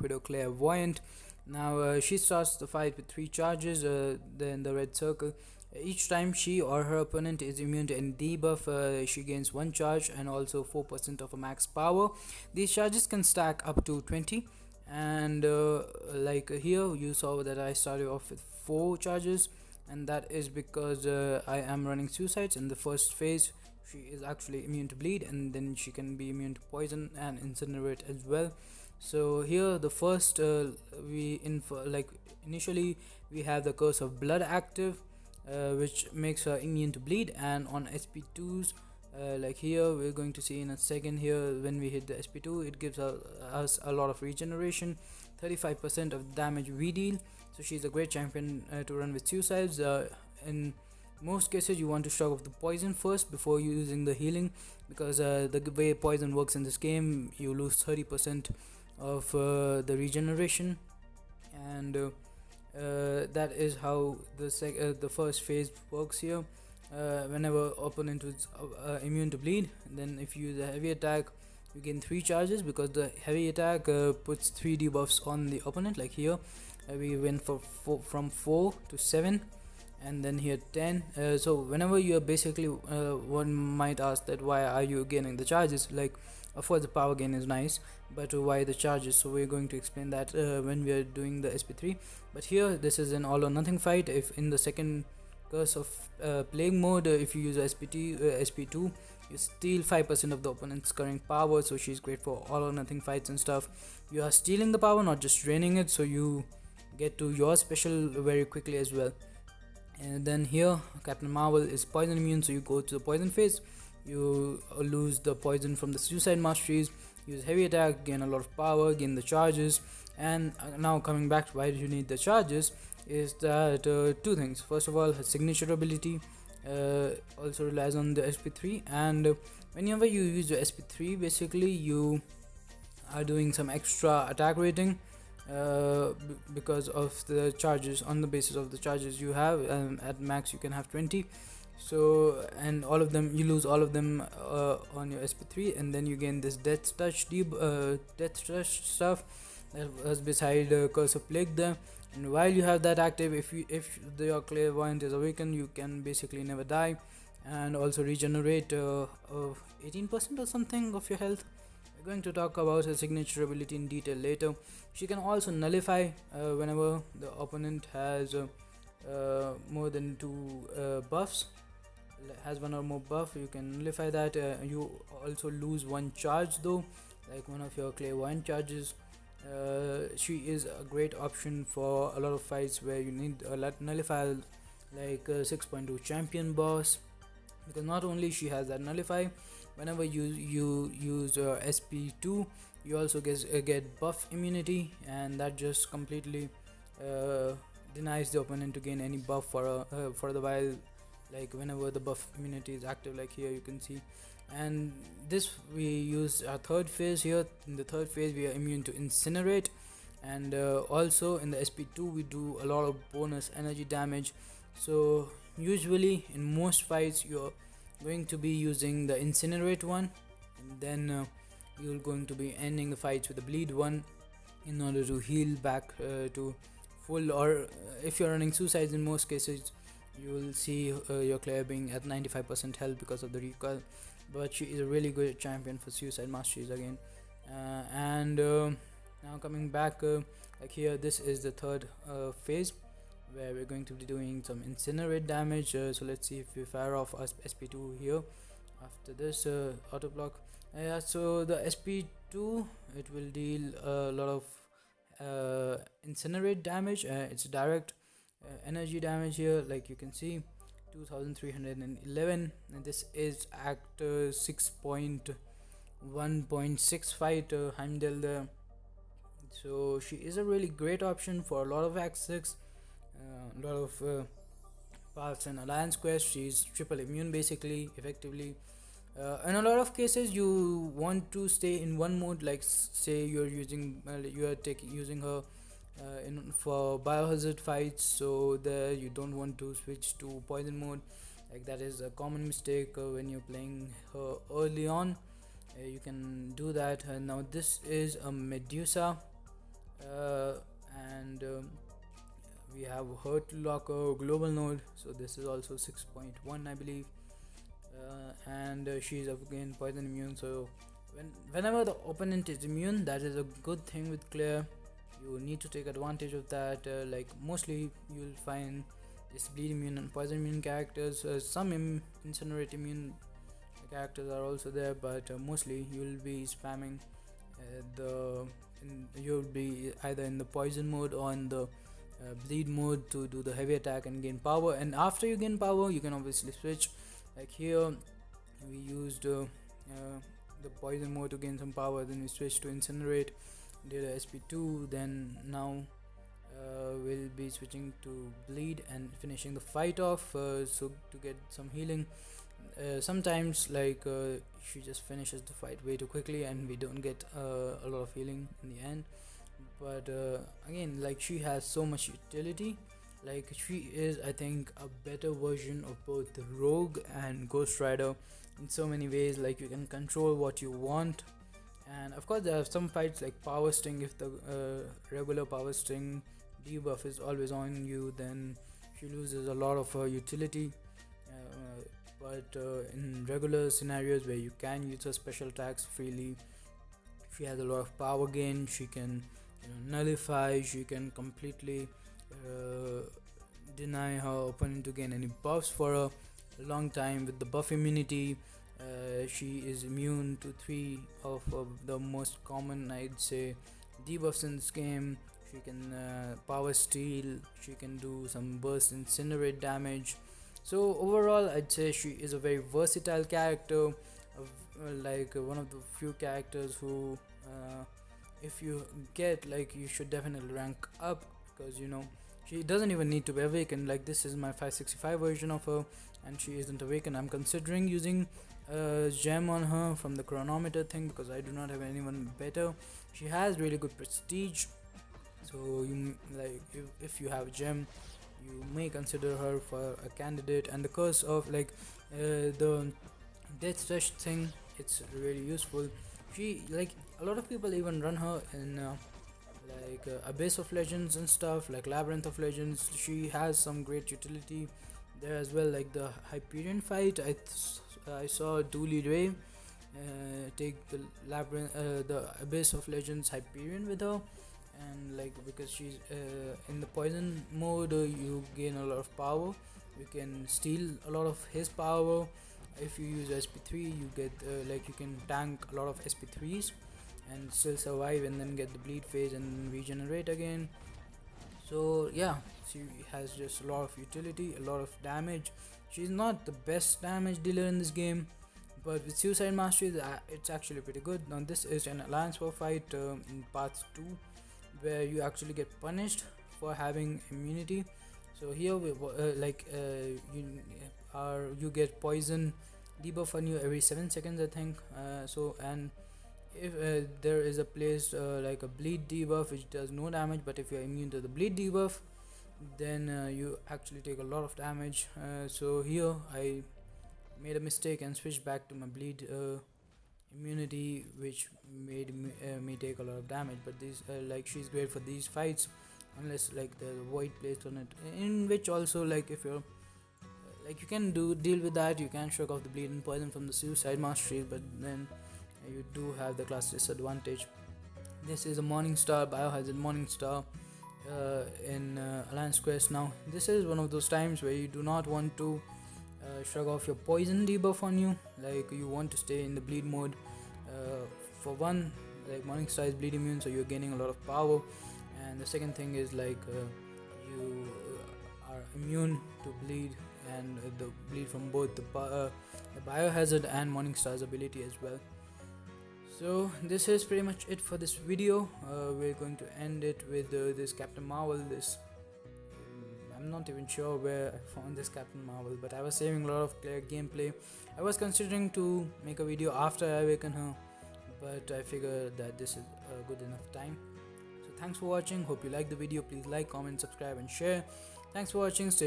Widow Caire Voyant. Now she starts the fight with 3 charges, then the red circle. Each time she or her opponent is immune to any debuff, she gains 1 charge and also 4% of a max power. These charges can stack up to 20, and like here you saw that I started off with 4 charges, and that is because I am running suicides in the first phase. She is actually immune to bleed, and then she can be immune to poison and incinerate as well. So here the first initially we have the curse of blood active, which makes her immune to bleed, and on SP2s, like here we're going to see in a second, here when we hit the SP2 it gives us a lot of regeneration, 35% of damage we deal. So she's a great champion to run with suicides. In most cases you want to start off the poison first before using the healing, because the way poison works in this game, you lose 30% of the regeneration, and that is how the first phase works here. Whenever opponent is immune to bleed, then if you use a heavy attack, you gain 3 charges, because the heavy attack puts 3 debuffs on the opponent. Like here we went from 4 to 7, and then here 10. So whenever you're basically one might ask that why are you gaining the charges, like of course the power gain is nice, but why the charges? So we're going to explain that when we are doing the SP3. But here this is an all or nothing fight. If in the second curse of plague mode, if you use SP2, you steal 5% of the opponent's current power. So she's great for all or nothing fights and stuff. You are stealing the power, not just draining it, so you get to your special very quickly as well. And then here Captain Marvel is poison immune, so you go to the poison phase, you lose the poison from the suicide masteries, use heavy attack, gain a lot of power, gain the charges. And now coming back to why do you need the charges, is that 2 things. First of all, her signature ability also relies on the SP3, and whenever you use your SP3, basically you are doing some extra attack rating because of the charges. On the basis of the charges you have, at max you can have 20. So, and all of them, you lose all of them on your SP3, and then you gain this death touch stuff that was beside curse of plague there. And while you have that active, if your clairvoyant is awakened, you can basically never die, and also regenerate 18% or something of your health. We're going to talk about her signature ability in detail later. She can also nullify whenever the opponent has more than 2 buffs, has 1 or more buff. You can nullify that. You also lose 1 charge though, like one of your clairvoyant charges. She is a great option for a lot of fights where you need a nullify, like 6.2 champion boss, because not only she has that nullify, whenever you use SP2, you also get buff immunity, and that just completely denies the opponent to gain any buff for the while, like whenever the buff immunity is active, like here you can see. And this, we use our third phase here. In the third phase we are immune to incinerate, and also in the SP2 we do a lot of bonus energy damage. So usually in most fights you're going to be using the incinerate one, and then you're going to be ending the fights with the bleed one in order to heal back to full, or if you're running suicides, in most cases you will see your Claire being at 95% health because of the recoil. But she is a really good champion for suicide masteries again. Now coming back, like here, this is the third phase where we're going to be doing some incinerate damage. So let's see if we fire off our SP2 here. After this auto block, so the SP2, it will deal a lot of incinerate damage. It's direct energy damage here, like you can see, 2311, and this is at 6.1.65 Heimdall there. So she is a really great option for a lot of Act 6, a lot of paths and alliance quests. She's triple immune basically, effectively. In a lot of cases you want to stay in one mode, like say you're using using her for biohazard fights, so there you don't want to switch to poison mode. Like that is a common mistake when you're playing her early on. You can do that. Now this is a Medusa and we have her to lock a global node, so this is also 6.1 I believe. And she's again poison immune, so whenever the opponent is immune, that is a good thing with Caire. You need to take advantage of that. Like mostly you'll find this bleed immune and poison immune characters. Some incinerate immune characters are also there, but mostly you'll be spamming you'll be either in the poison mode or in the bleed mode to do the heavy attack and gain power. And after you gain power, you can obviously switch. Like here we used the poison mode to gain some power, then we switched to incinerate, did a SP2, then now we'll be switching to bleed and finishing the fight off, so to get some healing. Sometimes like she just finishes the fight way too quickly and we don't get a lot of healing in the end. But again, like she has so much utility. Like she is, I think, a better version of both the Rogue and Ghost Rider in so many ways. Like you can control what you want, and of course there are some fights like Power Sting. If the regular Power Sting debuff is always on you, then she loses a lot of her utility. But in regular scenarios where you can use her special attacks freely, she has a lot of power gain. She can nullify, she can completely deny her opponent to gain any buffs for a long time. With the buff immunity, she is immune to 3 of the most common, I'd say, debuffs in this game. She can power steal, she can do some burst incinerate damage. So overall, I'd say she is a very versatile character, like one of the few characters who if you get, like, you should definitely rank up, because she doesn't even need to be awakened. Like this is my 565 version of her and she isn't awakened. I'm considering using a gem on her from the chronometer thing because I do not have anyone better. She has really good prestige, so you like if you have a gem, you may consider her for a candidate. And the curse of the death rush thing, it's really useful. She, like, a lot of people even run her in Abyss of Legends and stuff, like Labyrinth of Legends. She has some great utility there as well. Like the Hyperion fight, I saw Doolyray take the Abyss of Legends Hyperion with her, and like because she's in the poison mode, you gain a lot of power. You can steal a lot of his power. If you use SP3, you get you can tank a lot of SP3s and still survive, and then get the bleed phase and regenerate again. So yeah, she has just a lot of utility, a lot of damage. She's not the best damage dealer in this game, but with Suicide Mastery, it's actually pretty good. Now this is an Alliance War fight in Path 2, where you actually get punished for having immunity. So here we you get poison debuff on you every 7 seconds, I think. And if there is a place like a bleed debuff which does no damage, but if you are immune to the bleed debuff, then you actually take a lot of damage. So here I made a mistake and switched back to my bleed immunity, which made me take a lot of damage. But this she's great for these fights, unless like there's a void placed on it, in which also, like, if you're you can deal with that. You can shrug off the bleed and poison from the Suicide Mastery, but then you do have the class disadvantage. This is a Morningstar, Biohazard Morningstar in Alliance Quest. Now this is one of those times where you do not want to shrug off your poison debuff on you. Like, you want to stay in the bleed mode. For one, like, Morningstar is bleed immune, so you're gaining a lot of power, and the second thing is you are immune to bleed, and the bleed from both the Biohazard and Morningstar's ability as well. So this is pretty much it for this video. We're going to end it with this Captain Marvel. I'm not even sure where I found this Captain Marvel, but I was saving a lot of Caire gameplay. I was considering to make a video after I awaken her, but I figured that this is a good enough time. So thanks for watching. Hope you liked the video. Please like, comment, subscribe and share. Thanks for watching. Stay